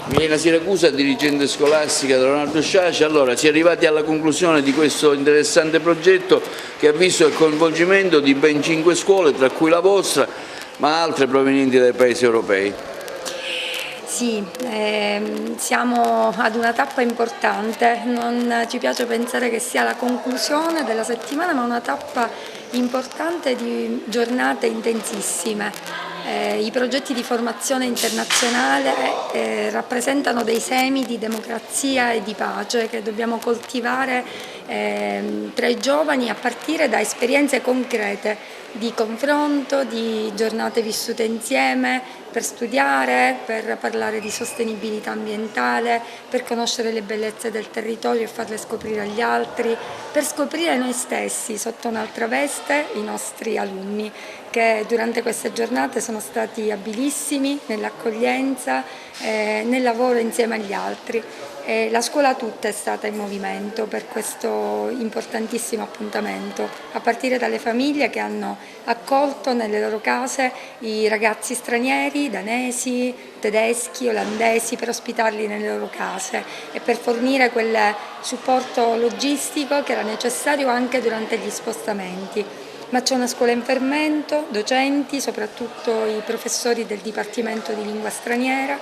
Milena Siracusa, dirigente scolastica da Leonardo Sciascia. Allora, si è arrivati alla conclusione di questo interessante progetto che ha visto il coinvolgimento di ben 5 scuole, tra cui la vostra, ma altre provenienti dai paesi europei. Sì, siamo ad una tappa importante, non ci piace pensare che sia la conclusione della settimana, ma una tappa importante di giornate intensissime. I progetti di formazione internazionale rappresentano dei semi di democrazia e di pace che dobbiamo coltivare tra i giovani a partire da esperienze concrete di confronto, di giornate vissute insieme per studiare, per parlare di sostenibilità ambientale, per conoscere le bellezze del territorio e farle scoprire agli altri, per scoprire noi stessi sotto un'altra veste, i nostri alunni, che durante queste giornate sono stati abilissimi nell'accoglienza, nel lavoro insieme agli altri. La scuola tutta è stata in movimento per questo importantissimo appuntamento, a partire dalle famiglie che hanno accolto nelle loro case i ragazzi stranieri, danesi, tedeschi, olandesi, per ospitarli nelle loro case e per fornire quel supporto logistico che era necessario anche durante gli spostamenti. Ma c'è una scuola in fermento, docenti, soprattutto i professori del Dipartimento di Lingua Straniera,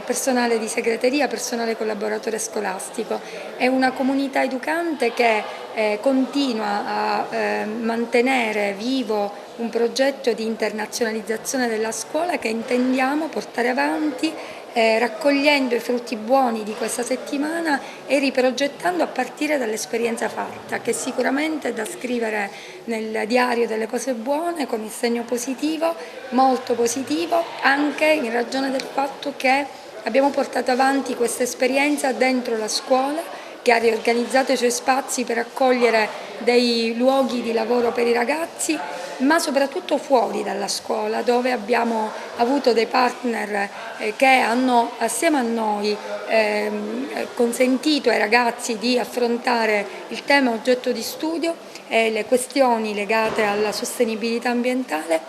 personale di segreteria, personale collaboratore scolastico. È una comunità educante che continua a mantenere vivo un progetto di internazionalizzazione della scuola che intendiamo portare avanti raccogliendo i frutti buoni di questa settimana e riprogettando a partire dall'esperienza fatta, che sicuramente è da scrivere nel diario delle cose buone con il segno positivo, molto positivo, anche in ragione del fatto che abbiamo portato avanti questa esperienza dentro la scuola, che ha riorganizzato i suoi spazi per accogliere dei luoghi di lavoro per i ragazzi, ma soprattutto fuori dalla scuola, dove abbiamo avuto dei partner che hanno assieme a noi consentito ai ragazzi di affrontare il tema oggetto di studio e le questioni legate alla sostenibilità ambientale,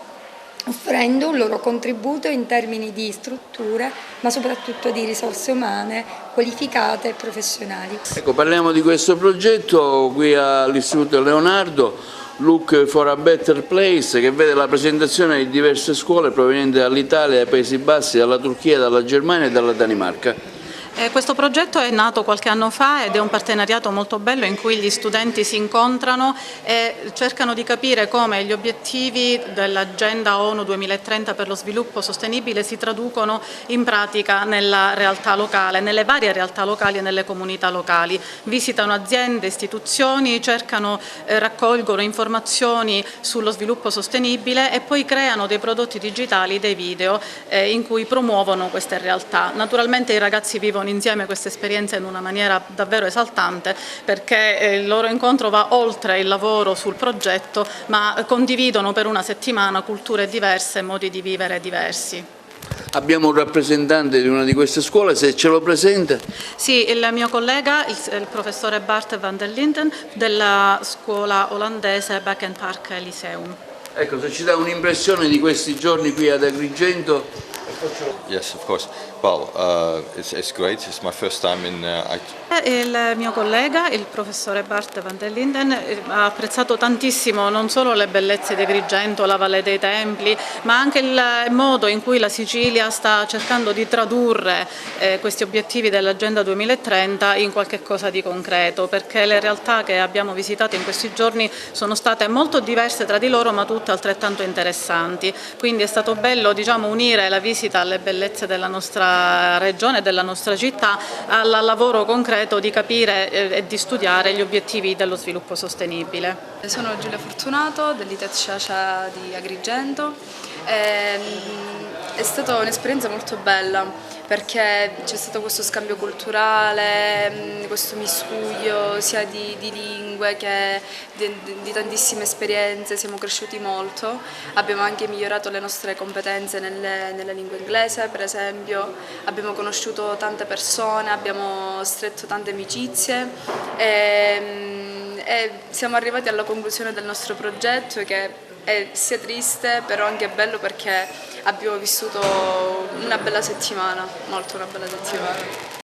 offrendo un loro contributo in termini di strutture, ma soprattutto di risorse umane qualificate e professionali. Ecco, parliamo di questo progetto qui all'Istituto Leonardo, Look for a Better Place, che vede la presentazione di diverse scuole provenienti dall'Italia, dai Paesi Bassi, dalla Turchia, dalla Germania e dalla Danimarca. Questo progetto è nato qualche anno fa ed è un partenariato molto bello in cui gli studenti si incontrano e cercano di capire come gli obiettivi dell'Agenda ONU 2030 per lo sviluppo sostenibile si traducono in pratica nella realtà locale, nelle varie realtà locali e nelle comunità locali. Visitano aziende, istituzioni, raccolgono informazioni sullo sviluppo sostenibile e poi creano dei prodotti digitali, dei video in cui promuovono queste realtà. Naturalmente i ragazzi vivono insieme questa esperienza in una maniera davvero esaltante, perché il loro incontro va oltre il lavoro sul progetto, ma condividono per una settimana culture diverse e modi di vivere diversi. Abbiamo un rappresentante di una di queste scuole, se ce lo presenta. Sì, il mio collega, il professore Bart van der Linden, della scuola olandese Beck & Park Lyceum. Ecco, se ci dà un'impressione di questi giorni qui ad Agrigento. Yes, of course. Well, it's great. It's my first time in Il mio collega, il professore Bart van der Linden, ha apprezzato tantissimo non solo le bellezze di Agrigento, la Valle dei Templi, ma anche il modo in cui la Sicilia sta cercando di tradurre questi obiettivi dell'Agenda 2030 in qualche cosa di concreto, perché le realtà che abbiamo visitato in questi giorni sono state molto diverse tra di loro, ma tutte altrettanto interessanti. Quindi è stato bello, diciamo, unire la visita alle bellezze della nostra regione, della nostra città, al lavoro concreto di capire e di studiare gli obiettivi dello sviluppo sostenibile. Sono Giulia Fortunato dell'ITET Sciascia di Agrigento. È stata un'esperienza molto bella perché c'è stato questo scambio culturale, questo miscuglio sia di lingue che di tantissime esperienze, siamo cresciuti molto, abbiamo anche migliorato le nostre competenze nella lingua inglese per esempio, abbiamo conosciuto tante persone, abbiamo stretto tante amicizie e siamo arrivati alla conclusione del nostro progetto che è sia triste però anche bello perché abbiamo vissuto una bella settimana, molto una bella settimana.